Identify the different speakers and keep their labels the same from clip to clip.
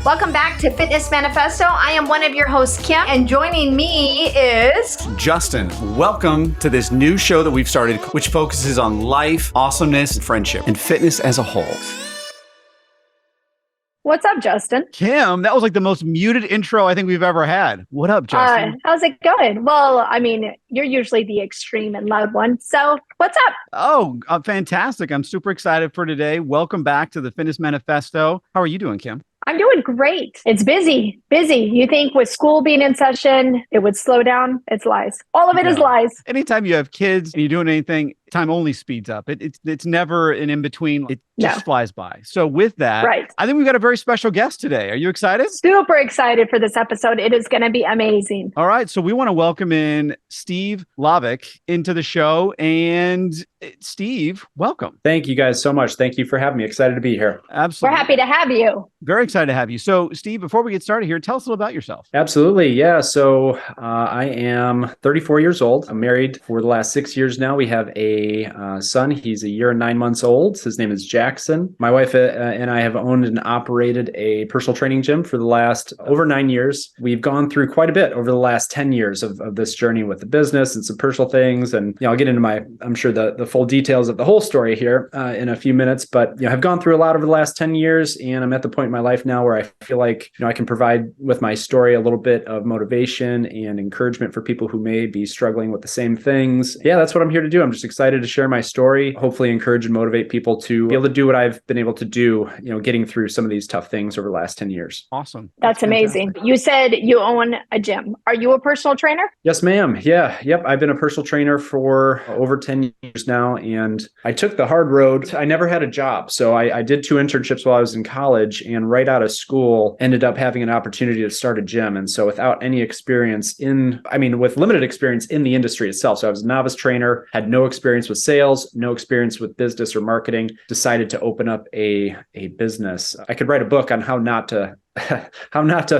Speaker 1: Welcome back to Fitness Manifesto. I am one of your hosts, Kim, and joining me is
Speaker 2: Justin. Welcome to this new show that we've started, which focuses on life, awesomeness, friendship, and fitness as a whole.
Speaker 1: What's up, Justin?
Speaker 3: Kim, that was like the most muted intro I think we've ever had. What up, Justin?
Speaker 1: How's it going? Well, I mean, you're usually the extreme and loud one. So what's up?
Speaker 3: Oh, fantastic. I'm super excited for today. Welcome back to the Fitness Manifesto. How are you doing, Kim?
Speaker 1: I'm doing great. It's busy. You think with school being in session, it would slow down? It's lies. All of it is lies.
Speaker 3: Anytime you have kids and you're doing anything, time only speeds up. It's never an in-between. It just flies by. So with that, I think we've got a very special guest today. Are you excited?
Speaker 1: Super excited for this episode. It is going to be amazing.
Speaker 3: All right. So we want to welcome in Steve Hlavac into the show. And Steve, welcome.
Speaker 4: Thank you guys so much. Thank you for having me. Excited to be here.
Speaker 3: Absolutely.
Speaker 1: We're happy to have you.
Speaker 3: Very excited to have you. So Steve, before we get started here, tell us a little about yourself.
Speaker 4: Absolutely. Yeah. So I am 34 years old. I'm married for the last 6 years now. We have a son. He's a year and 9 months old. His name is Jackson. My wife and I have owned and operated a personal training gym for the last over 9 years. We've gone through quite a bit over the last 10 years of this journey with the business and some personal things. And I'll get into I'm sure the full details of the whole story here in a few minutes. But I've gone through a lot over the last 10 years, and I'm at the point in my life now where I feel like I can provide with my story a little bit of motivation and encouragement for people who may be struggling with the same things. Yeah, that's what I'm here to do. I'm just excited to share my story, hopefully encourage and motivate people to be able to do what I've been able to do, getting through some of these tough things over the last 10 years.
Speaker 3: Awesome.
Speaker 1: That's amazing. You said you own a gym. Are you a personal trainer?
Speaker 4: Yes, ma'am. Yeah. Yep. I've been a personal trainer for over 10 years now, and I took the hard road. I never had a job. So I did 2 internships while I was in college, and right out of school ended up having an opportunity to start a gym. And so without any experience with limited experience in the industry itself. So I was a novice trainer, had no experience with sales, no experience with business or marketing, decided to open up a business. I could write a book on how not to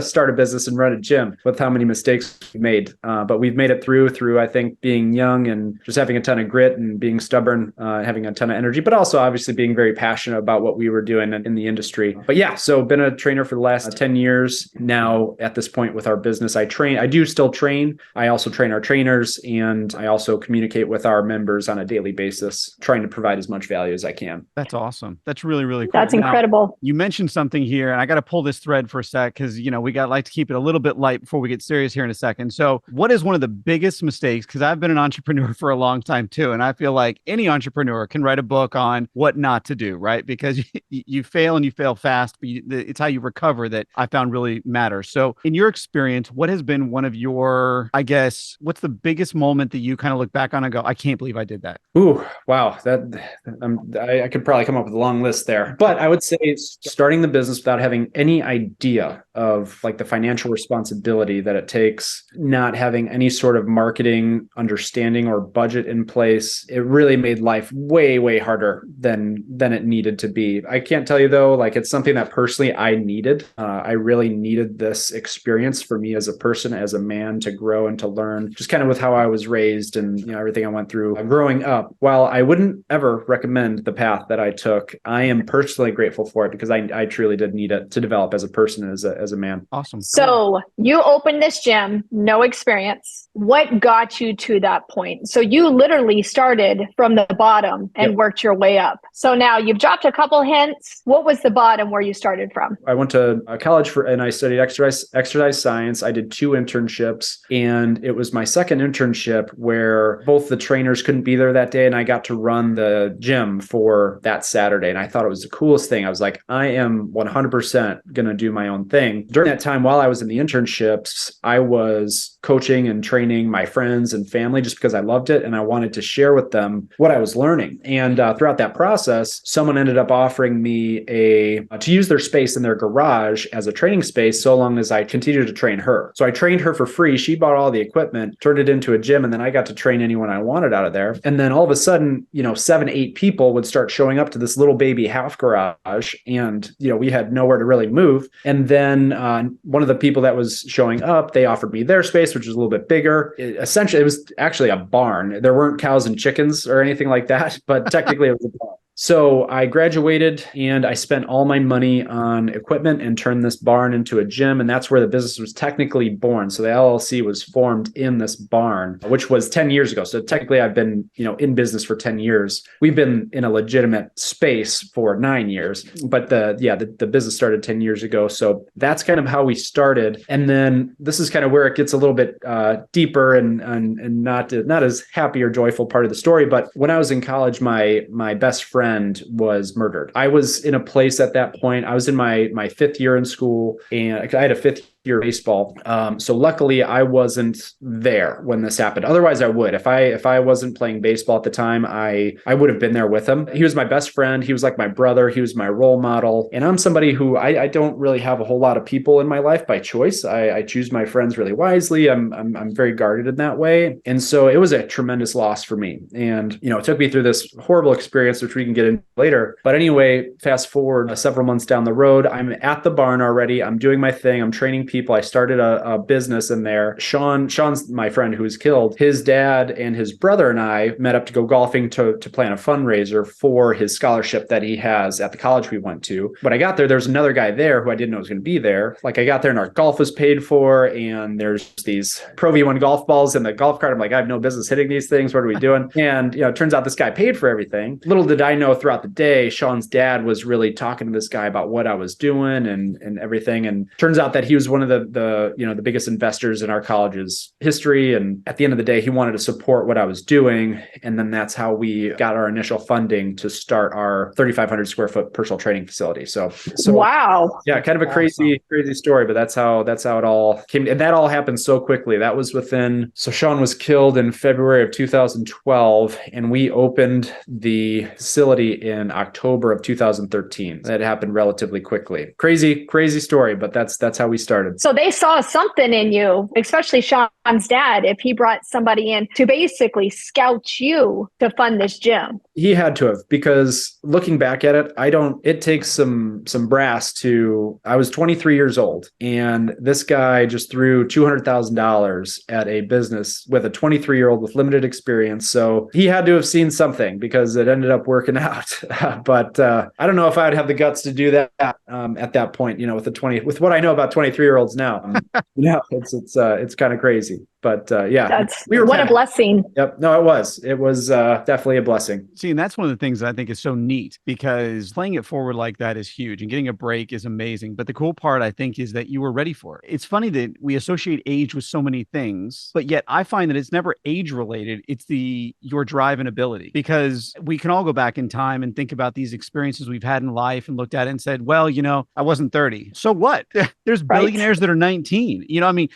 Speaker 4: start a business and run a gym with how many mistakes we've made. But we've made it through, I think, being young and just having a ton of grit and being stubborn, having a ton of energy, but also obviously being very passionate about what we were doing in the industry. But yeah, so been a trainer for the last 10 years now. At this point with our business, I do still train. I also train our trainers, and I also communicate with our members on a daily basis, trying to provide as much value as I can.
Speaker 3: That's awesome. That's really, really cool.
Speaker 1: That's incredible.
Speaker 3: Now, you mentioned something here, and I got to pull this thread for a sec because we like to keep it a little bit light before we get serious here in a second. So what is one of the biggest mistakes? Because I've been an entrepreneur for a long time too, and I feel like any entrepreneur can write a book on what not to do, right? Because you fail and you fail fast, but it's how you recover that I found really matters. So in your experience, what has been one of your, what's the biggest moment that you kind of look back on and go, I can't believe I did that?
Speaker 4: Ooh, wow. I could probably come up with a long list there, but I would say starting the business without having any idea of the financial responsibility that it takes, not having any sort of marketing understanding or budget in place. It really made life way, way harder than it needed to be. I can't tell you though, it's something that personally I needed. I really needed this experience for me as a person, as a man, to grow and to learn, just kind of with how I was raised and everything I went through growing up. While I wouldn't ever recommend the path that I took, I am personally grateful for it because I truly did need it to develop as a person and as a man.
Speaker 3: Awesome.
Speaker 1: So you opened this gym, no experience. What got you to that point? So you literally started from the bottom and worked your way up. So now you've dropped a couple hints. What was the bottom where you started from?
Speaker 4: I went to college and I studied exercise science. I did 2 internships, and it was my second internship where both the trainers couldn't be there that day, and I got to run the gym for that Saturday. And I thought it was the coolest thing. I was like, I am 100% going to do my own thing. During that time, while I was in the internships, I was coaching and training my friends and family just because I loved it and I wanted to share with them what I was learning. And throughout that process, someone ended up offering me to use their space in their garage as a training space so long as I continued to train her. So I trained her for free. She bought all the equipment, turned it into a gym, and then I got to train anyone I wanted out of there. And then all of a sudden, 7, 8 people would start showing up to this little baby half garage, and we had nowhere to really move. And then one of the people that was showing up, they offered me their space, which was a little bit bigger. Essentially, it was actually a barn. There weren't cows and chickens or anything like that, but technically it was a barn. So I graduated and I spent all my money on equipment and turned this barn into a gym. And that's where the business was technically born. So the LLC was formed in this barn, which was 10 years ago. So technically I've been, in business for 10 years. We've been in a legitimate space for 9 years, but the business started 10 years ago. So that's kind of how we started. And then this is kind of where it gets a little bit deeper and not as happy or joyful part of the story. But when I was in college, my best friend was murdered. I was in a place at that point. I was in my fifth year in school, and I had a fifth year baseball. So luckily I wasn't there when this happened. Otherwise I would. If I wasn't playing baseball at the time, I would have been there with him. He was my best friend. He was like my brother. He was my role model. And I'm somebody who I don't really have a whole lot of people in my life by choice. I choose my friends really wisely. I'm very guarded in that way. And so it was a tremendous loss for me. And, it took me through this horrible experience, which we can get into later. But anyway, fast forward several months down the road, I'm at the barn already. I'm doing my thing. I'm training people. I started a business in there. Sean's my friend who was killed. His dad and his brother and I met up to go golfing to plan a fundraiser for his scholarship that he has at the college we went to. When I got there, there's another guy there who I didn't know was going to be there. Like I got there and our golf was paid for, and there's these Pro V1 golf balls in the golf cart. I'm like, I have no business hitting these things. What are we doing? And it turns out this guy paid for everything. Little did I know throughout the day, Sean's dad was really talking to this guy about what I was doing and everything. And turns out that he was one of the biggest investors in our college's history. And at the end of the day, he wanted to support what I was doing. And then that's how we got our initial funding to start our 3,500 square foot personal training facility. So
Speaker 1: wow.
Speaker 4: Yeah, kind of a crazy story, but that's how it all came. And that all happened so quickly. That was so Sean was killed in February of 2012, and we opened the facility in October of 2013. That happened relatively quickly. Crazy story, but that's how we started.
Speaker 1: So they saw something in you, especially Sean's dad, if he brought somebody in to basically scout you to fund this gym.
Speaker 4: He had to have, because looking back at it, it takes some brass I was 23 years old, and this guy just threw $200,000 at a business with a 23-year-old with limited experience. So he had to have seen something, because it ended up working out. But I don't know if I'd have the guts to do that at that point, with what I know about 23-year-olds now. It's kind of crazy. But
Speaker 1: what a blessing.
Speaker 4: Yep. No, it was definitely a blessing.
Speaker 3: See, and that's one of the things that I think is so neat, because playing it forward like that is huge, and getting a break is amazing. But the cool part, I think, is that you were ready for it. It's funny that we associate age with so many things, but yet I find that it's never age related. It's your drive and ability, because we can all go back in time and think about these experiences we've had in life and looked at it and said, well, I wasn't 30. So what? There's billionaires that are 19.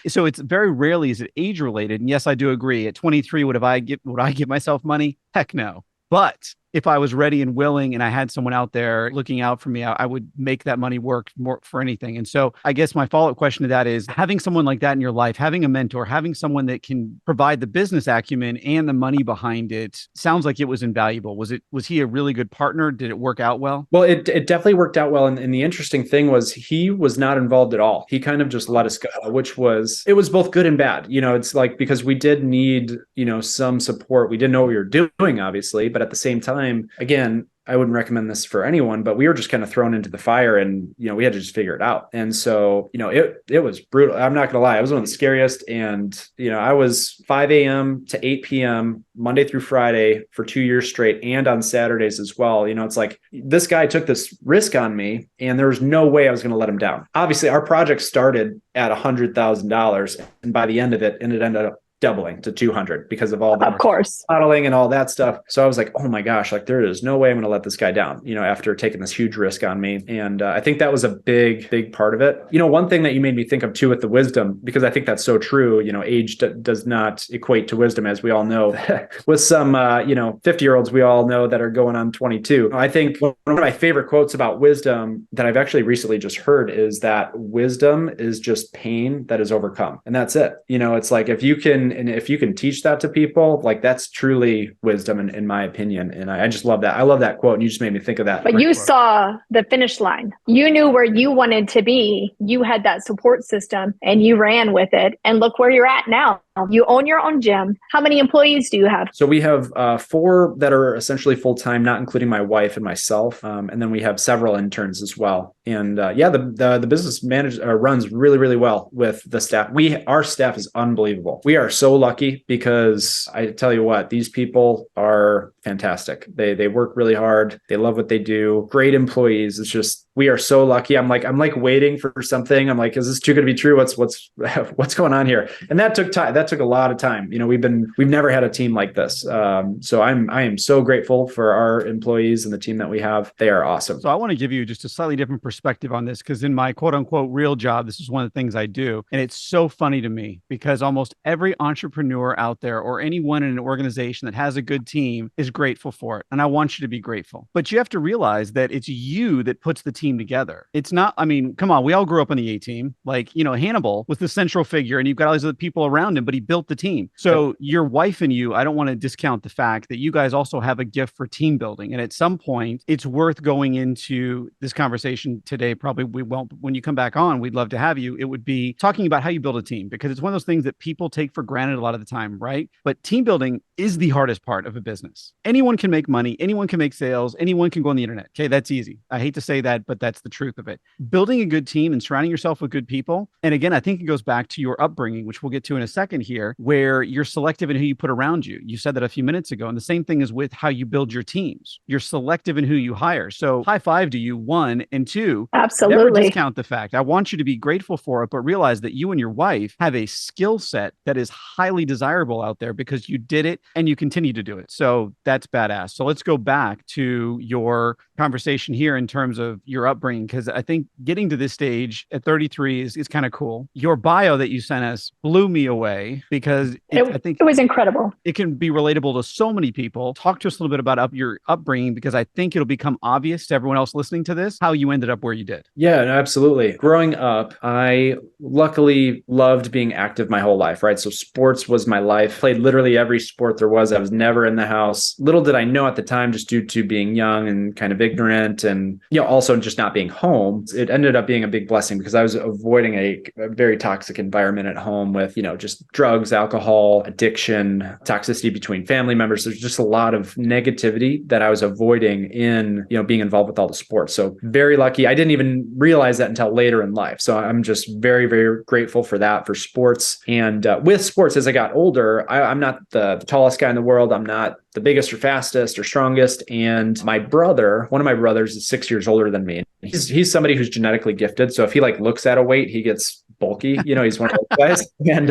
Speaker 3: So it's very rarely is it age related. And yes, I do agree. At 23, would I give myself money? Heck no. But if I was ready and willing and I had someone out there looking out for me, I would make that money work more for anything. And so I guess my follow-up question to that is, having someone like that in your life, having a mentor, having someone that can provide the business acumen and the money behind it, sounds like it was invaluable. Was he a really good partner? Did it work out well?
Speaker 4: Well, it definitely worked out well. And the interesting thing was, he was not involved at all. He kind of just let us go, it was both good and bad. It's like, because we did need, some support. We didn't know what we were doing, obviously, but at the same time, again, I wouldn't recommend this for anyone, but we were just kind of thrown into the fire, and, we had to just figure it out. And so, it was brutal. I'm not going to lie. It was one of the scariest. And, I was 5 a.m. to 8 p.m. Monday through Friday for 2 years straight, and on Saturdays as well. It's like, this guy took this risk on me, and there was no way I was going to let him down. Obviously, our project started at $100,000, and by the end of it, it ended up doubling to 200 because of all the
Speaker 1: of course
Speaker 4: modeling and all that stuff. So I was like, oh my gosh, like there is no way I'm going to let this guy down, after taking this huge risk on me. And I think that was a big part of it. One thing that you made me think of too with the wisdom, because I think that's so true, age does not equate to wisdom, as we all know. With some, 50-year-olds we all know that are going on 22. I think one of my favorite quotes about wisdom that I've actually recently just heard is that wisdom is just pain that is overcome. And that's it. It's like, if you can and if you can teach that to people, like that's truly wisdom in my opinion. And I just love that. I love that quote. And you just made me think of that.
Speaker 1: But you saw the finish line. You knew where you wanted to be. You had that support system and you ran with it. And look where you're at now. You own your own gym. How many employees do you have?
Speaker 4: So we have 4 that are essentially full-time, not including my wife and myself. And then we have several interns as well. And the business runs really, really well with the staff. Our staff is unbelievable. We are so lucky because I tell you what, these people are fantastic. They work really hard. They love what they do. Great employees. It's just, we are so lucky. I'm like waiting for something. I'm like, is this too good to be true? What's going on here? And that took time. That took a lot of time. We've never had a team like this. So I am so grateful for our employees and the team that we have. They are awesome.
Speaker 3: So I want to give you just a slightly different perspective on this, because in my quote unquote real job, this is one of the things I do. And it's so funny to me because almost every entrepreneur out there or anyone in an organization that has a good team is grateful for it. And I want you to be grateful. But you have to realize that it's you that puts the team together. It's not, I mean, come on, we all grew up on the A team. Like, Hannibal was the central figure and you've got all these other people around him, but he built the team. So your wife and you, I don't want to discount the fact that you guys also have a gift for team building. And at some point, it's worth going into this conversation today. Probably we won't, when you come back on, we'd love to have you. It would be talking about how you build a team, because it's one of those things that people take for granted a lot of the time, right? But team building is the hardest part of a business. Anyone can make money. Anyone can make sales. Anyone can go on the internet. Okay, that's easy. I hate to say that, but that's the truth of it. Building a good team and surrounding yourself with good people. And again, I think it goes back to your upbringing, which we'll get to in a second here, where you're selective in who you put around you. You said that a few minutes ago. And the same thing is with how you build your teams. You're selective in who you hire. So high five to you, 1, and 2.
Speaker 1: Absolutely.
Speaker 3: Never discount the fact. I want you to be grateful for it, but realize that you and your wife have a skill set that is highly desirable out there because you did it and you continue to do it. So that's badass. So let's go back to your conversation here in terms of your upbringing, because I think getting to this stage at 33 is kind of cool. Your bio that you sent us blew me away because I think
Speaker 1: it was incredible.
Speaker 3: It can be relatable to so many people. Talk to us a little bit about your upbringing, because I think it'll become obvious to everyone else listening to this how you ended up where you did.
Speaker 4: Yeah, no, absolutely. Growing up, I luckily loved being active my whole life, right? So sports was my life. Played literally every sport there was. I was never in the house. Little did I know at the time, just due to being young and kind of ignorant and, also just not being home, it ended up being a big blessing because I was avoiding a very toxic environment at home with, just drugs, alcohol, addiction, toxicity between family members. There's just a lot of negativity that I was avoiding in, being involved with all the sports. So very lucky. I didn't even realize that until later in life. So I'm just very, very grateful for that, for sports. And with sports, as I got older, I'm not the tallest guy in the world. I'm not the biggest or fastest or strongest. And one of my brothers is 6 years older than me. He's somebody who's genetically gifted. So if he looks at a weight, he gets bulky. He's one of those guys. And,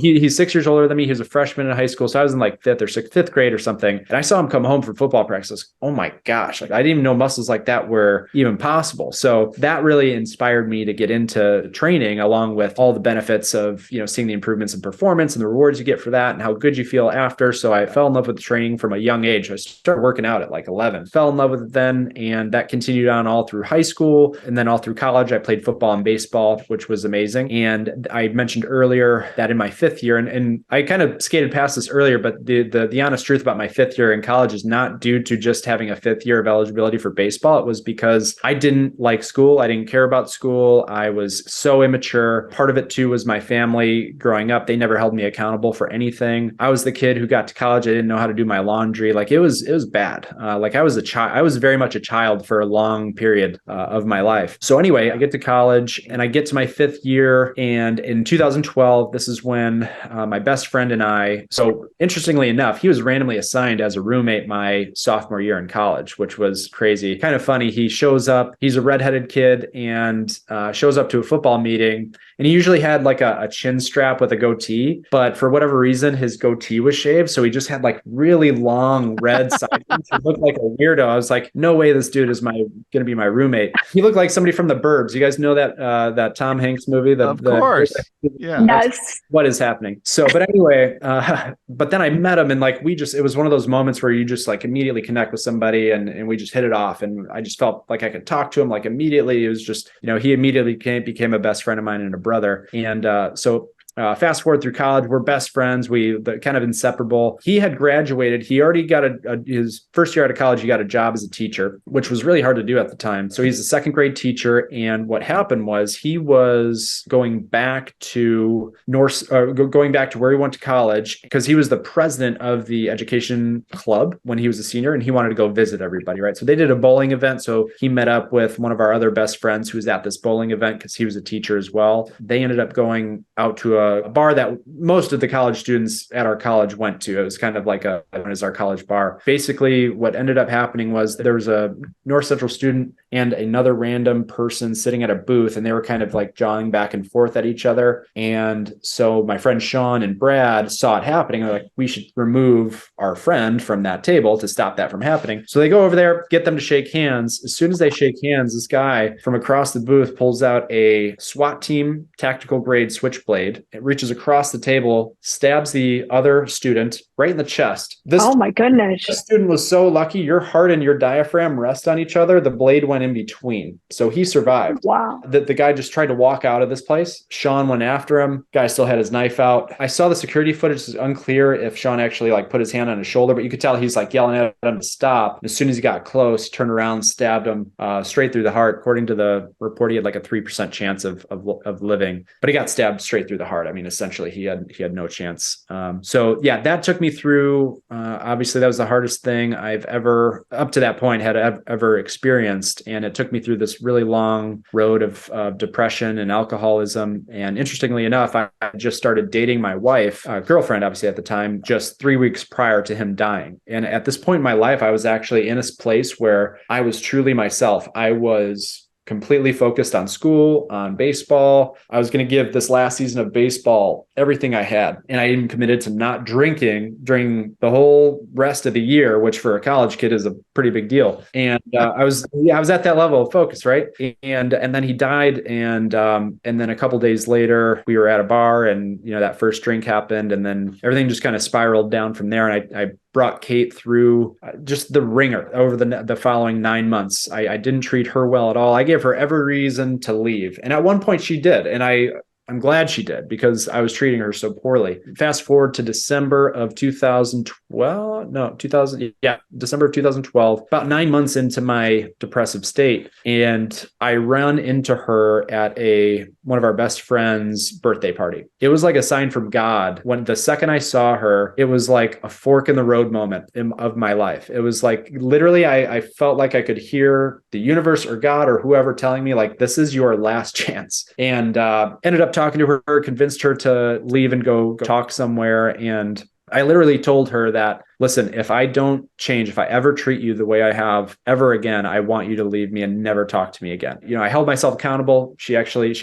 Speaker 4: he's 6 years older than me. He was a freshman in high school. So I was in fifth grade or something. And I saw him come home from football practice. Oh my gosh. I didn't even know muscles like that were even possible. So that really inspired me to get into training, along with all the benefits of, seeing the improvements in performance and the rewards you get for that and how good you feel after. So I fell in love with training from a young age. I started working out at 11, fell in love with it then. And that continued on all through high school. And then all through college, I played football and baseball, which was amazing. And I mentioned earlier that in my 5th year, and I kind of skated past this earlier, but the honest truth about my 5th year in college is not due to just having a 5th year of eligibility for baseball. It was because I didn't like school. I didn't care about school. I was so immature. Part of it too was my family growing up. They never held me accountable for anything. I was the kid who got to college. I didn't know how to do my laundry. It was bad. I was a child. I was very much a child for a long period of my life. So anyway, I get to college and I get to my 5th year. And in 2012, this is when my best friend and I, so interestingly enough, he was randomly assigned as a roommate my sophomore year in college, which was crazy. Kind of funny. He shows up, he's a redheaded kid and shows up to a football meeting. And he usually had a chin strap with a goatee, but for whatever reason, his goatee was shaved. So he just had really long red sides. He looked like a weirdo. I was like, no way this dude is going to be my roommate. He looked like somebody from The Burbs. You guys know that Tom Hanks movie?
Speaker 3: Of course.
Speaker 1: Yeah. Yes.
Speaker 4: What is happening? So, but anyway, but then I met him and it was one of those moments where you just immediately connect with somebody and we just hit it off. And I just felt like I could talk to him immediately. It was just, he immediately became a best friend of mine and a brother. And so Fast forward through college, we're best friends. The kind of inseparable. He had graduated. He already got his first year out of college. He got a job as a teacher, which was really hard to do at the time. So he's a second grade teacher. And what happened was he was going back to going back to where he went to college because he was the president of the education club when he was a senior, and he wanted to go visit everybody, right? So they did a bowling event. So he met up with one of our other best friends who was at this bowling event because he was a teacher as well. They ended up going out to a bar that most of the college students at our college went to. It was kind of like as our college bar. Basically, what ended up happening was there was a North Central student and another random person sitting at a booth, and they were kind of like jawing back and forth at each other. And so my friend Sean and Brad saw it happening. They're like, we should remove our friend from that table to stop that from happening. So they go over there, get them to shake hands. As soon as they shake hands, this guy from across the booth pulls out a SWAT team tactical grade switchblade. It reaches across the table, stabs the other student right in the chest.
Speaker 1: Oh my goodness.
Speaker 4: This student was so lucky. Your heart and your diaphragm rest on each other. The blade went in between. So he survived.
Speaker 1: Wow.
Speaker 4: The guy just tried to walk out of this place. Sean went after him. Guy still had his knife out. I saw the security footage. It's unclear if Sean actually like put his hand on his shoulder, but you could tell he's like yelling at him to stop. As soon as he got close, he turned around, stabbed him straight through the heart. According to the report, he had like a 3% chance of living, but he got stabbed straight through the heart. I mean, essentially he had no chance. So yeah, that took me through, obviously that was the hardest thing I've ever, up to that point, had ever experienced. And it took me through this really long road of depression and alcoholism. And interestingly enough, I just started dating my wife, girlfriend, obviously at the time, just 3 weeks prior to him dying. And at this point in my life, I was actually in a place where I was truly myself. I was completely focused on school, on baseball. I was going to give this last season of baseball everything I had. And I even committed to not drinking during the whole rest of the year, which for a college kid is a pretty big deal. And I was at that level of focus, right? And then he died. And then a couple days later, we were at a bar, and that first drink happened, and then everything just kind of spiraled down from there. And I brought Kate through just the ringer over the following 9 months. I didn't treat her well at all. I gave her every reason to leave. And at one point she did. And I'm glad she did, because I was treating her so poorly. Fast forward to December of 2012, about 9 months into my depressive state. And I run into her at one of our best friends' birthday party. It was like a sign from God. When the second I saw her, it was like a fork in the road moment of my life. It was like, literally, I felt like I could hear the universe or God or whoever telling me, like, this is your last chance. And ended up talking to her, convinced her to leave and go talk somewhere. And I literally told her that, listen, if I don't change, if I ever treat you the way I have ever again, I want you to leave me and never talk to me again. I held myself accountable. She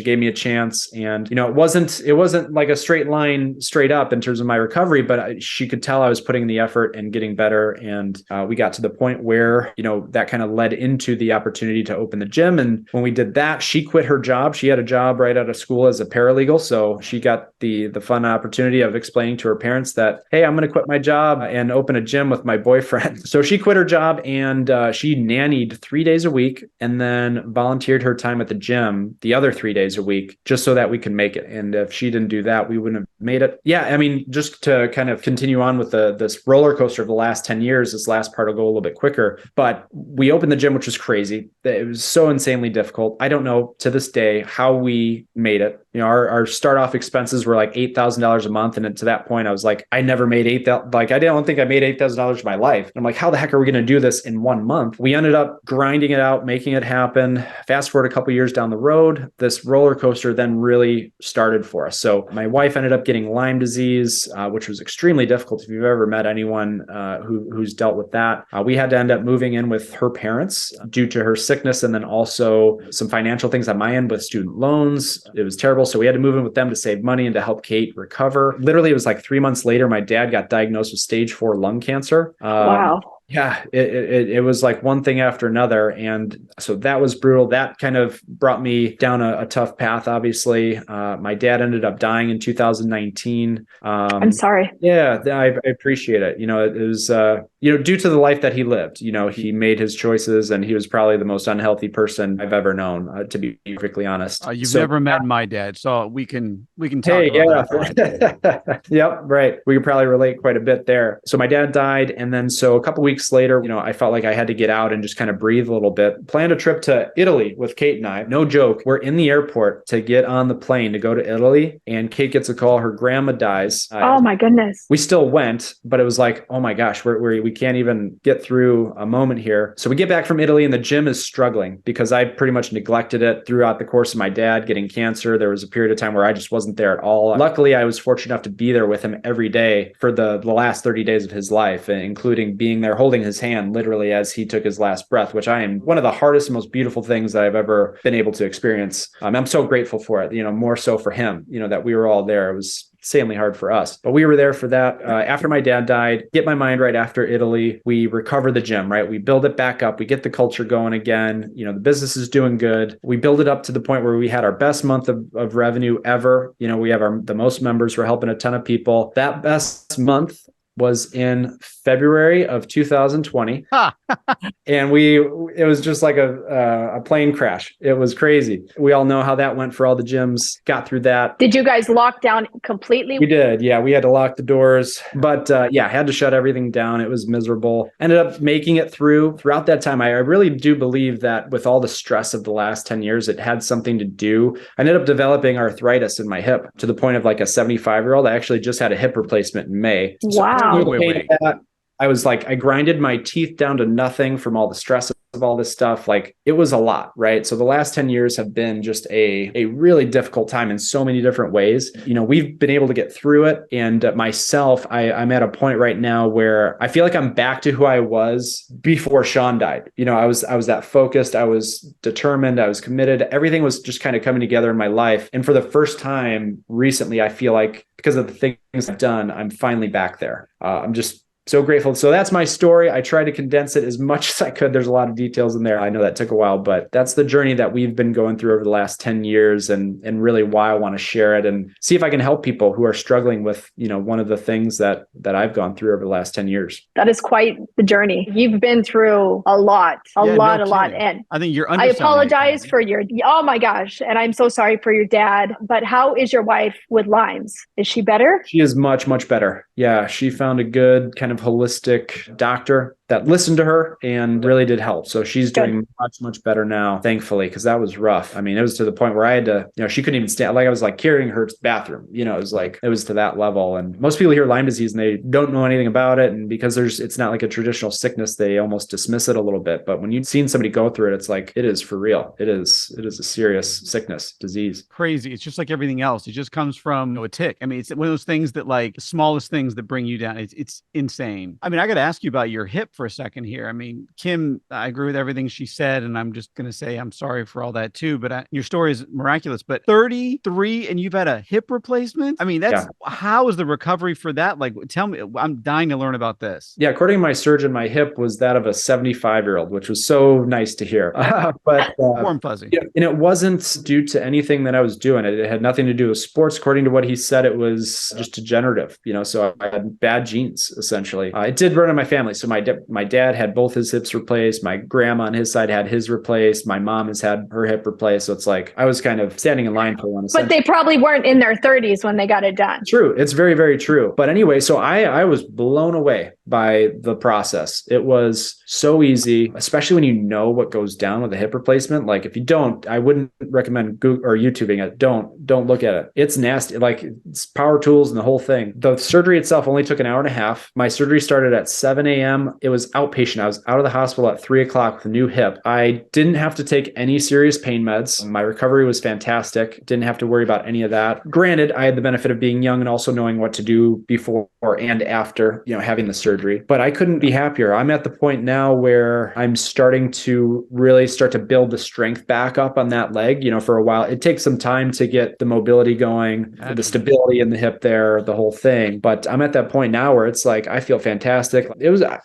Speaker 4: gave me a chance, and it wasn't like a straight line straight up in terms of my recovery, but she could tell I was putting the effort and getting better. And we got to the point where, that kind of led into the opportunity to open the gym. And when we did that, she quit her job. She had a job right out of school as a paralegal. So she got the fun opportunity of explaining to her parents that, hey, I'm going to quit my job and open a gym with my boyfriend. So she quit her job, and she nannied 3 days a week, and then volunteered her time at the gym the other 3 days a week, just so that we could make it. And if she didn't do that, we wouldn't have made it. Yeah, I mean, just to kind of continue on with this roller coaster of the last 10 years, this last part will go a little bit quicker, but we opened the gym, which was crazy. It was so insanely difficult. I don't know to this day how we made it. Our start off expenses were like $8,000 a month. And to that point, I was like, I never made $8,000. Like, I don't think I made $8,000 in my life. And I'm like, how the heck are we going to do this in 1 month? We ended up grinding it out, making it happen. Fast forward a couple years down the road, this roller coaster then really started for us. So my wife ended up getting Lyme disease, which was extremely difficult. If you've ever met anyone who's dealt with that, we had to end up moving in with her parents due to her sickness, and then also some financial things on my end with student loans. It was terrible. So we had to move in with them to save money and to help Kate recover. Literally, it was like 3 months later, my dad got diagnosed with stage 4 lung cancer.
Speaker 1: Wow.
Speaker 4: Yeah, it was like one thing after another. And so that was brutal. That kind of brought me down a tough path, obviously. My dad ended up dying in 2019.
Speaker 1: I'm sorry.
Speaker 4: Yeah, I appreciate it. It was, due to the life that he lived. He made his choices, and he was probably the most unhealthy person I've ever known, to be perfectly honest.
Speaker 3: You've never met my dad, so we can talk
Speaker 4: Hey,
Speaker 3: about that.
Speaker 4: Yep, right. We could probably relate quite a bit there. So my dad died, and then so a couple weeks later, I felt like I had to get out and just kind of breathe a little bit. Planned a trip to Italy with Kate and I. No joke. We're in the airport to get on the plane to go to Italy, and Kate gets a call. Her grandma dies.
Speaker 1: Oh my goodness.
Speaker 4: We still went, but it was like, oh my gosh, we can't even get through a moment here. So we get back from Italy, and the gym is struggling because I pretty much neglected it throughout the course of my dad getting cancer. There was a period of time where I just wasn't there at all. Luckily, I was fortunate enough to be there with him every day for the last 30 days of his life, including being there holding his hand literally as he took his last breath, which I am one of the hardest and most beautiful things that I've ever been able to experience. I'm so grateful for it, more so for him, that we were all there. It was insanely hard for us, but we were there for that. After my dad died, get my mind right after Italy, we recover the gym, right? We build it back up. We get the culture going again. The business is doing good. We build it up to the point where we had our best month of revenue ever. We have the most members. We're helping a ton of people. That best month was in February of 2020. And it was just like a plane crash. It was crazy. We all know how that went for all the gyms. Got through that.
Speaker 1: Did you guys lock down completely?
Speaker 4: We did. Yeah, we had to lock the doors, but had to shut everything down. It was miserable. Ended up making it throughout that time. I really do believe that with all the stress of the last 10 years, it had something to do. I ended up developing arthritis in my hip to the point of like a 75-year-old. I actually just had a hip replacement in May.
Speaker 1: Wow.
Speaker 3: Wait.
Speaker 4: I was like, I grinded my teeth down to nothing from all the stress of all this stuff. Like, it was a lot, right? So the last 10 years have been just a really difficult time in so many different ways. We've been able to get through it. And myself, I'm at a point right now where I feel like I'm back to who I was before Sean died. I was that focused. I was determined. I was committed. Everything was just kind of coming together in my life. And for the first time recently, I feel like because of the things I've done, I'm finally back there. I'm just so grateful. So that's my story. I tried to condense it as much as I could. There's a lot of details in there. I know that took a while, but that's the journey that we've been going through over the last 10 years and really why I want to share it and see if I can help people who are struggling with, one of the things that I've gone through over the last 10 years.
Speaker 1: That is quite the journey. You've been through a lot. And
Speaker 3: I think you're
Speaker 1: I apologize for oh my gosh. And I'm so sorry for your dad, but how is your wife with Lyme's? Is she better?
Speaker 4: She is much, much better. Yeah. She found a good kind of holistic doctor that listened to her and really did help. So she's doing much, much better now, thankfully, because that was rough. I mean, it was to the point where I had to, she couldn't even stand. Like I was like carrying her to the bathroom, it was to that level. And most people hear Lyme disease and they don't know anything about it. And because it's not like a traditional sickness, they almost dismiss it a little bit. But when you've seen somebody go through it, it's like, it is for real. It is a serious sickness, disease.
Speaker 3: Crazy. It's just like everything else. It just comes from a tick. I mean, it's one of those things that like the smallest things that bring you down. It's insane. I mean, I got to ask you about your hip for a second here. I mean, Kim, I agree with everything she said, and I'm just going to say I'm sorry for all that too, but your story is miraculous. But 33 and you've had a hip replacement? I mean, how is the recovery for that? Like, tell me, I'm dying to learn about this.
Speaker 4: Yeah, according to my surgeon, my hip was that of a 75-year-old, which was so nice to hear. But
Speaker 3: warm fuzzy.
Speaker 4: And it wasn't due to anything that I was doing. It had nothing to do with sports. According to what he said, it was just degenerative, so I had bad genes, essentially. It did run in my family. So my dad had both his hips replaced. My grandma on his side had his replaced. My mom has had her hip replaced. So it's like I was kind of standing in line for one.
Speaker 1: But they probably weren't in their 30s when they got it done.
Speaker 4: True. It's very, very true. But anyway, so I was blown away by the process. It was so easy, especially when you know what goes down with a hip replacement. Like if you don't, I wouldn't recommend Google or YouTubing it. Don't look at it. It's nasty. Like it's power tools and the whole thing. The surgery itself only took an hour and a half. My surgery started at 7 a.m. It was outpatient. I was out of the hospital at 3 o'clock with a new hip. I didn't have to take any serious pain meds. My recovery was fantastic. Didn't have to worry about any of that. Granted, I had the benefit of being young and also knowing what to do before and after, having the surgery, but I couldn't be happier. I'm at the point now where I'm starting to really start to build the strength back up on that leg. For a while, it takes some time to get the mobility going, the stability in the hip there, the whole thing. But I'm at that point now where it's like, I feel fantastic.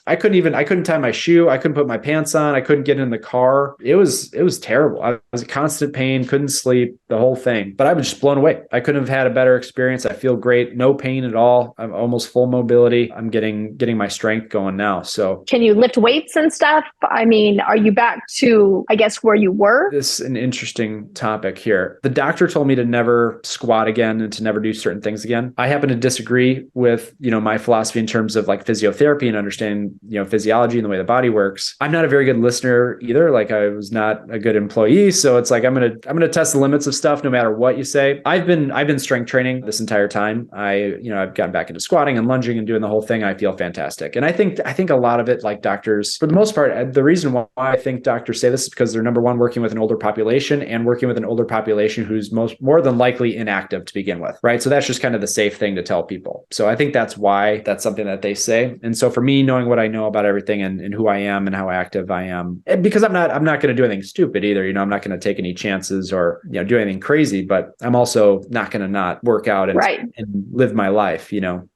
Speaker 4: I couldn't tie my shoe. I couldn't put my pants on. I couldn't get in the car. It was terrible. I was in constant pain, couldn't sleep, the whole thing, but I was just blown away. I couldn't have had a better experience. I feel great. No pain at all. I'm almost full mobility. I'm getting my strength going now. So
Speaker 1: can you lift weights and stuff? I mean, are you back to, I guess, where you were?
Speaker 4: this is an interesting topic here. The doctor told me to never squat again and to never do certain things again. I happen to disagree with, my philosophy in terms of like physiotherapy and understanding, physiology and the way the body works. I'm not a very good listener either. Like I was not a good employee. So it's like, I'm going to test the limits of stuff no matter what you say. I've been strength training this entire time. I've gotten back into squatting and lunging and doing the whole thing. I feel fantastic. And I think a lot of it, like doctors, for the most part, the reason why I think doctors say this is because they're number one, working with an older population and working with an older population who's more than likely inactive to begin with, right? So that's just kind of the safe thing to tell people. So I think that's why that's something that they say. And so for me, knowing what I know about everything and who I am and how active I am, because I'm not going to do anything stupid either. I'm not going to take any chances or, do anything crazy, but I'm also not going to not work out and live my life,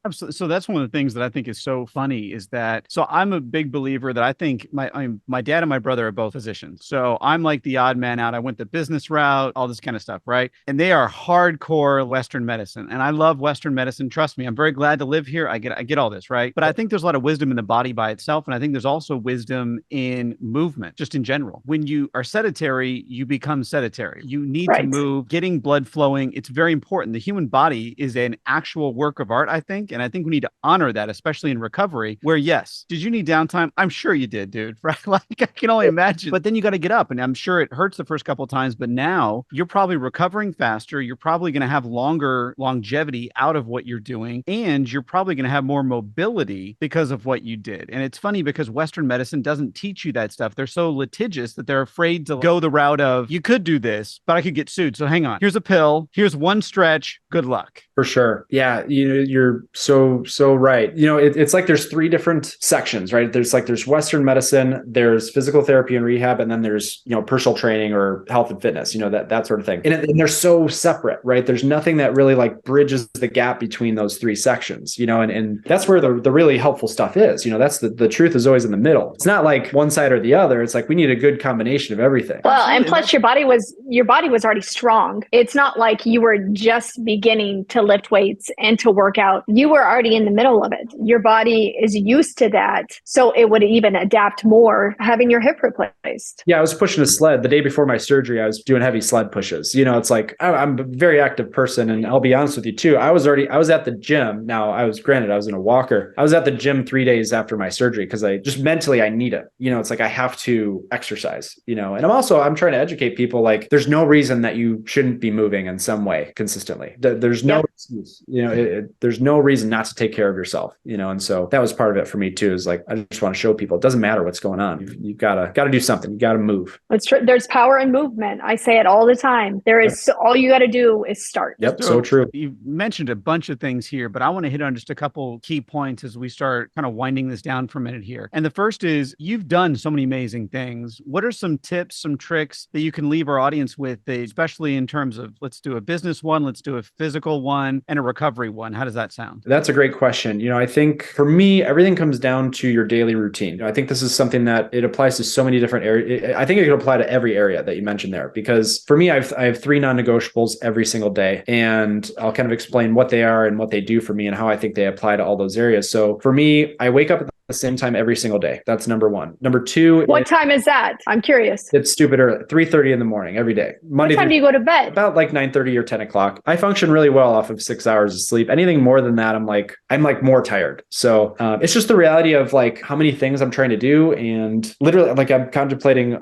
Speaker 3: Absolutely. So that's one of the things that I think is so funny is that, so I'm a big believer that I think my dad and my brother are both physicians. So I'm like the odd man out. I went the business route, all this kind of stuff, right? And they are hardcore Western medicine. And I love Western medicine. Trust me, I'm very glad to live here. I get all this, right? But I think there's a lot of wisdom in the body by itself. And I think there's also wisdom in movement, just in general. When you are sedentary, you become sedentary. You need to move, getting blood flowing. It's very important. The human body is an actual work of art, I think. And I think we need to honor that, especially in recovery, where yes, did you need downtime? I'm sure you did, dude, right? Like I can only imagine, but then you got to get up and I'm sure it hurts the first couple of times, but now you're probably recovering faster. You're probably going to have longer longevity out of what you're doing. And you're probably going to have more mobility because of what you did. And it's funny because Western medicine doesn't teach you that stuff. They're so litigious that they're afraid to go the route of, you could do this, but I could get sued. So hang on, here's a pill. Here's one stretch. Good luck.
Speaker 4: For sure. Yeah. You're so right. It's like there's three different sections, right? There's Western medicine, there's physical therapy and rehab, and then there's, personal training or health and fitness, that sort of thing. And they're so separate, right? There's nothing that really like bridges the gap between those three sections, and that's where the really helpful stuff is. That's the truth is always in the middle. It's not like one side or the other. It's like we need a good combination of everything.
Speaker 1: Well, and plus your body was already strong. It's not like you were just beginning to lift weights and to work out. You were already in the middle of it. Your body is used to that. So it would even adapt more having your hip replaced.
Speaker 4: Yeah, I was pushing a sled the day before my surgery. I was doing heavy sled pushes. It's like I'm a very active person. And I'll be honest with you too. I was at the gym. Now I was in a walker. I was at the gym 3 days after my surgery because I just mentally, I need it. It's like I have to exercise, and I'm trying to educate people. Like there's no reason that you shouldn't be moving in some way consistently. There's no excuse, there's no reason not to take care of yourself, and so that was part of it for me too, is like, I just want to show people it doesn't matter what's going on. You've got to do something. You got to move.
Speaker 1: It's true. There's power in movement. I say it all the time. There is, all you got to do is start.
Speaker 4: Yep. So true.
Speaker 3: You mentioned a bunch of things here, but I want to hit on just a couple key points as we start kind of winding this down for a minute here. And the first is you've done so many amazing things. What are some tips, some tricks that you can leave our audience with, especially in terms of, let's do a business one, let's do a physical one, and a recovery one? How does that sound?
Speaker 4: That's a great question. I think for me, everything comes down to your daily routine. I think this is something that it applies to so many different areas. I think it could apply to every area that you mentioned there, because for me, I have three non-negotiables every single day, and I'll kind of explain what they are and what they do for me and how I think they apply to all those areas. So for me, I wake up at the same time every single day. That's number one. Number two.
Speaker 1: What time is that? I'm curious.
Speaker 4: It's stupid early. 3:30 in the morning every day. Monday.
Speaker 1: What time do you go to bed?
Speaker 4: About like 9:30 or 10 o'clock. I function really well off of 6 hours of sleep. Anything more than that, I'm like more tired. So it's just the reality of like how many things I'm trying to do, and literally like I'm contemplating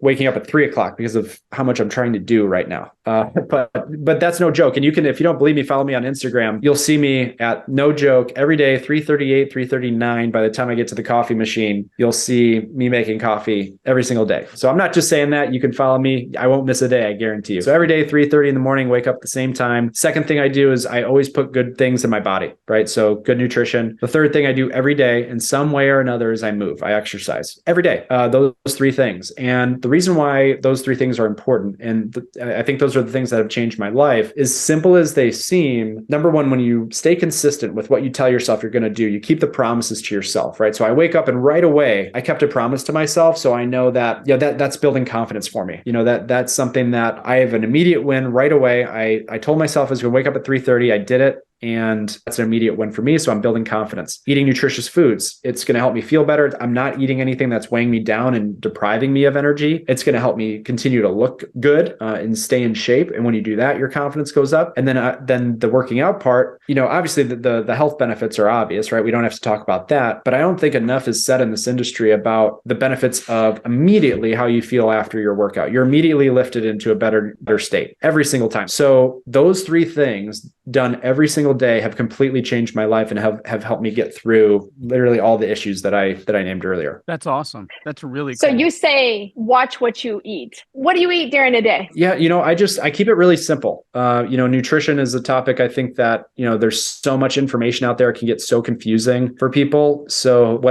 Speaker 4: waking up at 3 o'clock because of how much I'm trying to do right now. But that's no joke. And you can, if you don't believe me, follow me on Instagram. You'll see me at, no joke, every day, 3:38, 3:39. By the time I get to the coffee machine, you'll see me making coffee every single day. So I'm not just saying that. You can follow me. I won't miss a day, I guarantee you. So every day, 3:30 in the morning, wake up at the same time. Second thing I do is I always put good things in my body, right? So good nutrition. The third thing I do every day in some way or another is I move. I exercise every day. Those three things. And the reason why those three things are important, and I think those are the things that have changed my life, as simple as they seem. Number one, when you stay consistent with what you tell yourself you're going to do, you keep the promises to yourself, right? So I wake up and right away, I kept a promise to myself. So I know that, that's building confidence for me. That's something that I have an immediate win right away. I told myself I was going to wake up at 3:30. I did it. And that's an immediate win for me. So I'm building confidence. Eating nutritious foods, it's going to help me feel better. I'm not eating anything that's weighing me down and depriving me of energy. It's going to help me continue to look good and stay in shape. And when you do that, your confidence goes up. And then the working out part, obviously the health benefits are obvious, right? We don't have to talk about that. But I don't think enough is said in this industry about the benefits of immediately how you feel after your workout. You're immediately lifted into a better state every single time. So those three things done every single day have completely changed my life and have helped me get through literally all the issues that I named earlier.
Speaker 3: That's awesome. That's really
Speaker 1: So
Speaker 3: cool.
Speaker 1: you say, watch what you eat. What do you eat during a day?
Speaker 4: Yeah, I keep it really simple. Nutrition is a topic I think that, there's so much information out there. It can get so confusing for people. So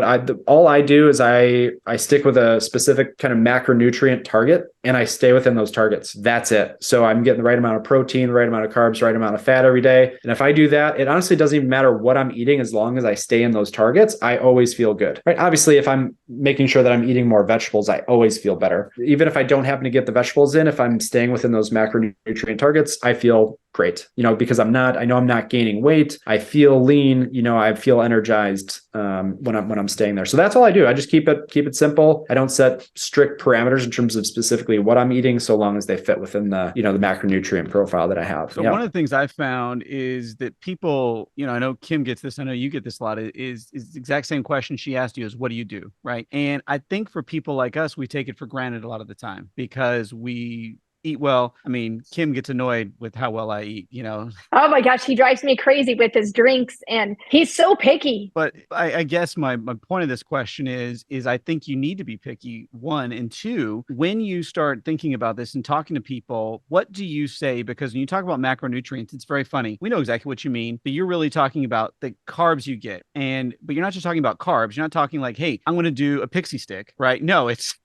Speaker 4: all I do is I stick with a specific kind of macronutrient target and I stay within those targets. That's it. So I'm getting the right amount of protein, right amount of carbs, right amount of fat every day. And if I do that, it honestly doesn't even matter what I'm eating as long as I stay in those targets. I always feel good, right? Obviously, if I'm making sure that I'm eating more vegetables, I always feel better. Even if I don't happen to get the vegetables in, if I'm staying within those macronutrient targets, I feel great, because I know I'm not gaining weight. I feel lean, I feel energized when I'm staying there. So that's all I do. I just keep it simple. I don't set strict parameters in terms of specifically what I'm eating, so long as they fit within the macronutrient profile that I have.
Speaker 3: So one of the things I found is that people, I know Kim gets this, I know you get this a lot, is the exact same question she asked you is, what do you do? Right. And I think for people like us, we take it for granted a lot of the time because we eat well. I mean, Kim gets annoyed with how well I eat, Oh
Speaker 1: my gosh, he drives me crazy with his drinks and he's so picky.
Speaker 3: But I guess my point of this question is I think you need to be picky, one, and two, when you start thinking about this and talking to people, what do you say? Because when you talk about macronutrients, it's very funny. We know exactly what you mean, but you're really talking about the carbs you get. But you're not just talking about carbs. You're not talking like, hey, I'm going to do a pixie stick, right? No, it's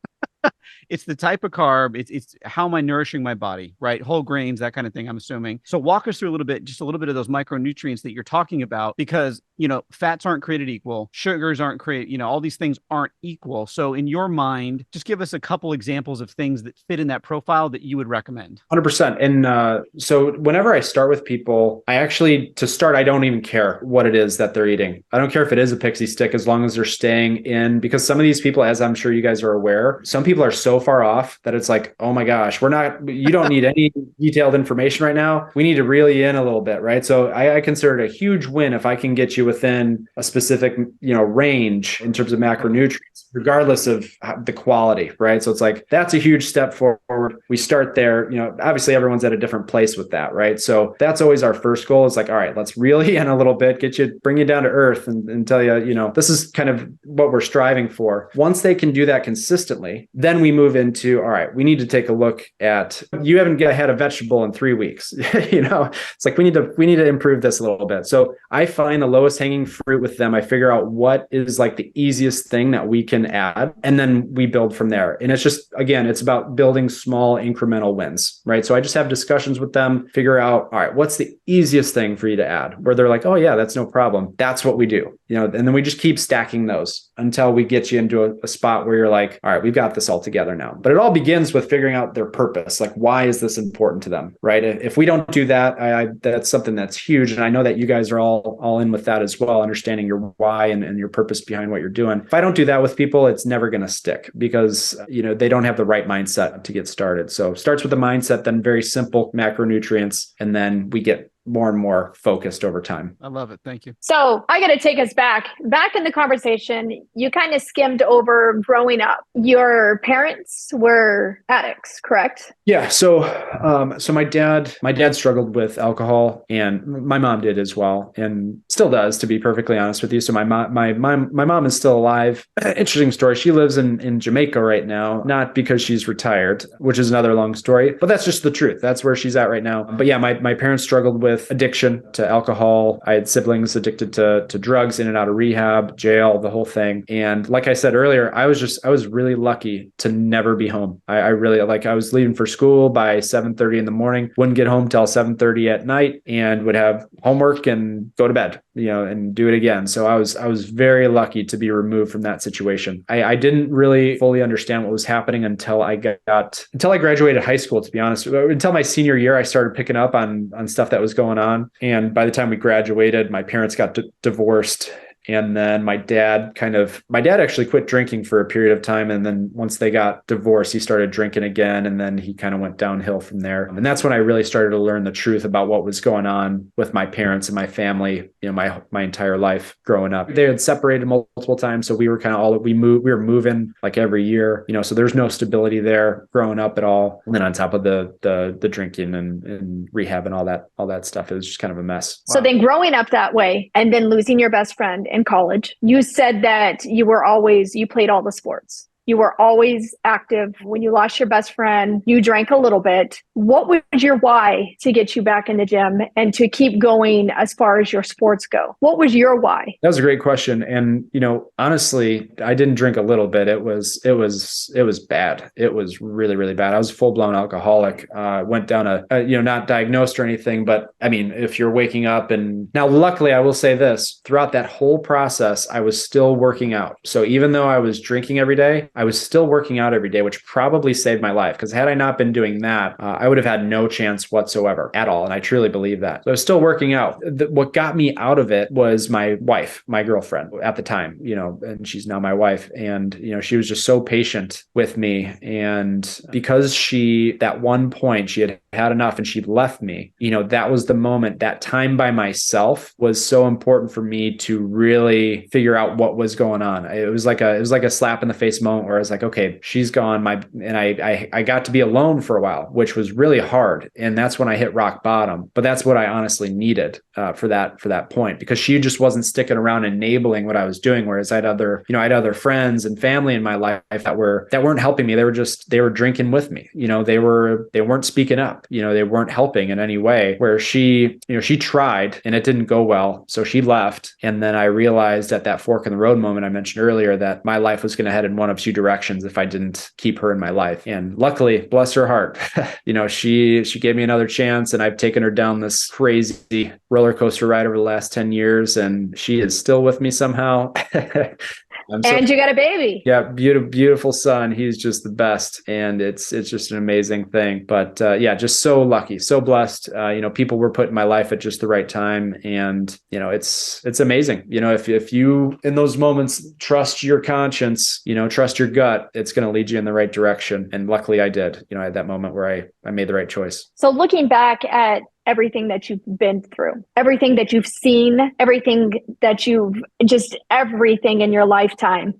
Speaker 3: it's the type of carb. It's how am I nourishing my body, right? Whole grains, that kind of thing, I'm assuming. So walk us through just a little bit of those micronutrients that you're talking about, because, fats aren't created equal. Sugars aren't created, all these things aren't equal. So in your mind, just give us a couple examples of things that fit in that profile that you would recommend.
Speaker 4: 100%. And so whenever I start with people, I don't even care what it is that they're eating. I don't care if it is a pixie stick, as long as they're staying in, because some of these people, as I'm sure you guys are aware, some people are so far off that it's like, oh my gosh, you don't need any detailed information right now. We need to reel you in a little bit, right? So I consider it a huge win if I can get you within a specific, range in terms of macronutrients, regardless of the quality, right? So it's like, that's a huge step forward. We start there, obviously everyone's at a different place with that, right? So that's always our first goal. It's like, all right, let's reel you in a little bit, bring you down to earth and tell you, this is kind of what we're striving for. Once they can do that consistently, then we move into, all right, we need to take a look at, you haven't had a vegetable in 3 weeks, it's like, we need to improve this a little bit. So I find the lowest hanging fruit with them. I figure out what is like the easiest thing that we can add, and then we build from there. And it's just, again, it's about building small incremental wins, right? So I just have discussions with them, figure out, all right, what's the easiest thing for you to add, where they're like, oh yeah, that's no problem. That's what we do, and then we just keep stacking those until we get you into a spot where you're like, all right, we've got this all together now. But it all begins with figuring out their purpose. Like, why is this important to them, right? If we don't do that, that's something that's huge. And I know that you guys are all in with that as well, understanding your why and your purpose behind what you're doing. If I don't do that with people, it's never going to stick because, they don't have the right mindset to get started. So it starts with the mindset, then very simple macronutrients, and then we get more and more focused over time.
Speaker 3: I love it. Thank you.
Speaker 1: So I got to take us back in the conversation. You kind of skimmed over growing up. Your parents were addicts, correct?
Speaker 4: Yeah. So my dad struggled with alcohol, and my mom did as well, and still does, to be perfectly honest with you. So my mom is still alive. Interesting story. She lives in Jamaica right now, not because she's retired, which is another long story, but that's just the truth. That's where she's at right now. But yeah, my parents struggled with addiction to alcohol. I had siblings addicted to drugs, in and out of rehab, jail, the whole thing. And like I said earlier, I was really lucky to never be home. I was leaving for school by 7:30 in the morning, wouldn't get home till 7:30 at night, and would have homework and go to bed. and do it again. So I was very lucky to be removed from that situation. I didn't really fully understand what was happening until I graduated high school, to be honest. Until my senior year, I started picking up on stuff that was going on. And by the time we graduated, my parents got divorced. And then my dad actually quit drinking for a period of time. And then once they got divorced, he started drinking again. And then he kind of went downhill from there. And that's when I really started to learn the truth about what was going on with my parents and my family, my entire life growing up. They had separated multiple times. So we were kind of we were moving like every year, so there's no stability there growing up at all. And then on top of the drinking and rehab and all that stuff, it was just kind of a mess.
Speaker 1: So then growing up that way and then losing your best friend in college, you said that you played all the sports. You were always active. When you lost your best friend, you drank a little bit. What was your why to get you back in the gym and to keep going as far as your sports go? What was your why?
Speaker 4: That was a great question. And, honestly, I didn't drink a little bit. It was bad. It was really, really bad. I was a full-blown alcoholic. Went down not diagnosed or anything, but I mean, if you're waking up and now luckily I will say this, throughout that whole process, I was still working out. So even though I was drinking every day, I was still working out every day, which probably saved my life. Because had I not been doing that, I would have had no chance whatsoever at all. And I truly believe that. So I was still working out. What got me out of it was my wife, my girlfriend at the time, and she's now my wife. And, she was just so patient with me. And because that one point she had enough and she left me, that was the moment. That time by myself was so important for me to really figure out what was going on. It was like a slap in the face moment where I was like, okay, she's gone. I got to be alone for a while, which was really hard. And that's when I hit rock bottom. But that's what I honestly needed for that point, because she just wasn't sticking around enabling what I was doing. Whereas I had other friends and family in my life that weren't helping me. They were drinking with me. They weren't speaking up. They weren't helping in any way. Where she tried and it didn't go well, so she left. And then I realized at that fork in the road moment I mentioned earlier that my life was going to head in one of two directions if I didn't keep her in my life. And luckily, bless her heart, she gave me another chance, and I've taken her down this crazy roller coaster ride over the last 10 years, and she is still with me somehow.
Speaker 1: And you got a baby.
Speaker 4: Yeah, beautiful son. He's just the best, and it's just an amazing thing. But just so lucky, so blessed. People were put in my life at just the right time, and it's amazing. If you in those moments trust your conscience, trust your gut, it's going to lead you in the right direction. And luckily, I did. I had that moment where I made the right choice.
Speaker 1: So looking back at everything that you've been through, everything that you've seen, everything in your lifetime,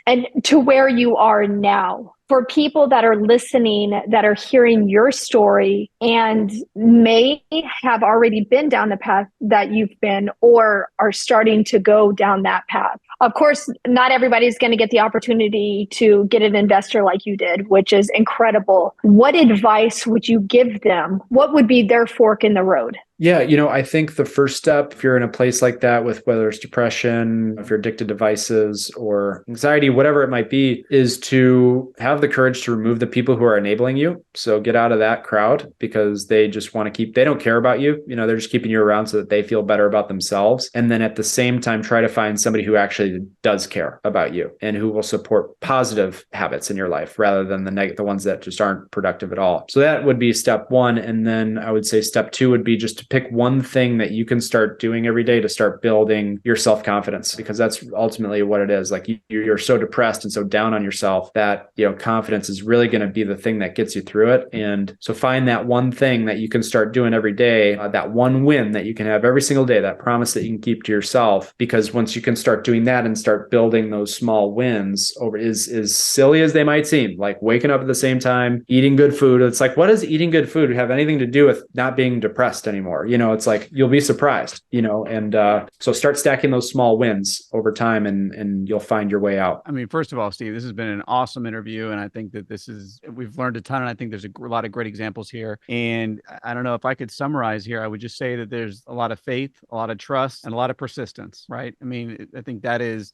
Speaker 1: and to where you are now, for people that are listening, that are hearing your story and may have already been down the path that you've been or are starting to go down that path. Of course, not everybody's going to get the opportunity to get an investor like you did, which is incredible. What advice would you give them? What would be their fork in the road?
Speaker 4: Yeah, I think the first step, if you're in a place like that with whether it's depression, if you're addicted to vices or anxiety, whatever it might be, is to have the courage to remove the people who are enabling you. So get out of that crowd, because they just want to they don't care about you. They're just keeping you around so that they feel better about themselves. And then at the same time, try to find somebody who actually does care about you and who will support positive habits in your life rather than the ones that just aren't productive at all. So that would be step one. And then I would say step two would be just to pick one thing that you can start doing every day to start building your self-confidence, because that's ultimately what it is. Like you're so depressed and so down on yourself that, confidence is really going to be the thing that gets you through it. And so find that one thing that you can start doing every day, that one win that you can have every single day, that promise that you can keep to yourself. Because once you can start doing that and start building those small wins over, as silly as they might seem, like waking up at the same time, eating good food. It's like, what does eating good food have anything to do with not being depressed anymore? It's like, you'll be surprised, and so start stacking those small wins over time and you'll find your way out.
Speaker 3: I mean, first of all, Steve, this has been an awesome interview. And I think that we've learned a ton. And I think there's a lot of great examples here. And I don't know if I could summarize here, I would just say that there's a lot of faith, a lot of trust, and a lot of persistence, right? I mean, I think that's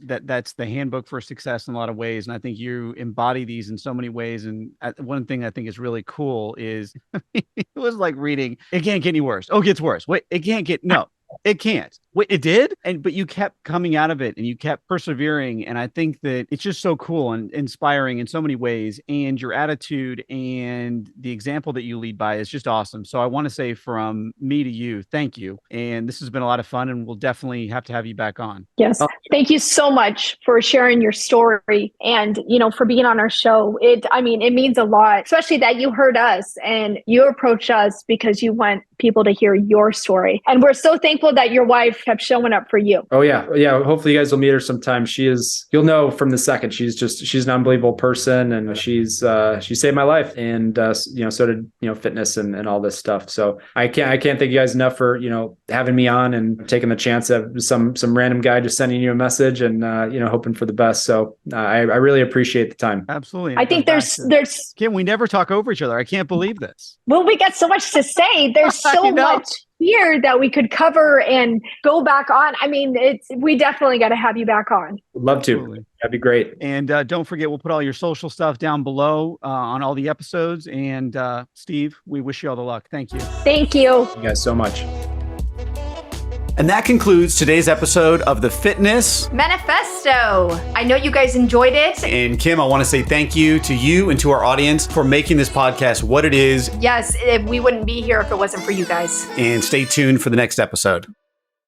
Speaker 3: the handbook for success in a lot of ways. And I think you embody these in so many ways. And one thing I think is really cool is it was like reading, it can't get any worse. Oh, it gets worse. Wait, it can't. Wait, it did? But you kept coming out of it and you kept persevering. And I think that it's just so cool and inspiring in so many ways. And your attitude and the example that you lead by is just awesome. So I want to say from me to you, thank you. And this has been a lot of fun, and we'll definitely have to have you back on.
Speaker 1: Yes. Thank you so much for sharing your story and, for being on our show. It means a lot, especially that you heard us and you approached us because you want people to hear your story. And we're so thankful that your wife kept showing up for you.
Speaker 4: Oh yeah. Yeah. Hopefully you guys will meet her sometime. You'll know from the second, she's an unbelievable person, and she saved my life. And, so did, fitness and all this stuff. So I can't thank you guys enough for, having me on and taking the chance of some random guy just sending you a message and, hoping for the best. So I really appreciate the time.
Speaker 3: Absolutely.
Speaker 1: I think there's
Speaker 3: Kim, we never talk over each other. I can't believe this.
Speaker 1: Well, we got so much to say. There's so much here that we could cover and go back on. We definitely got to have you back on.
Speaker 4: Love to.
Speaker 3: Absolutely.
Speaker 4: That'd be great.
Speaker 3: And don't forget, we'll put all your social stuff down below on all the episodes. And Steve, we wish you all the luck. Thank you.
Speaker 1: Thank you.
Speaker 4: Thank you guys so much.
Speaker 2: And that concludes today's episode of the Fitness
Speaker 5: Manifesto. I know you guys enjoyed it.
Speaker 2: And Kim, I want to say thank you to you and to our audience for making this podcast what it is.
Speaker 5: Yes, we wouldn't be here if it wasn't for you guys.
Speaker 2: And stay tuned for the next episode.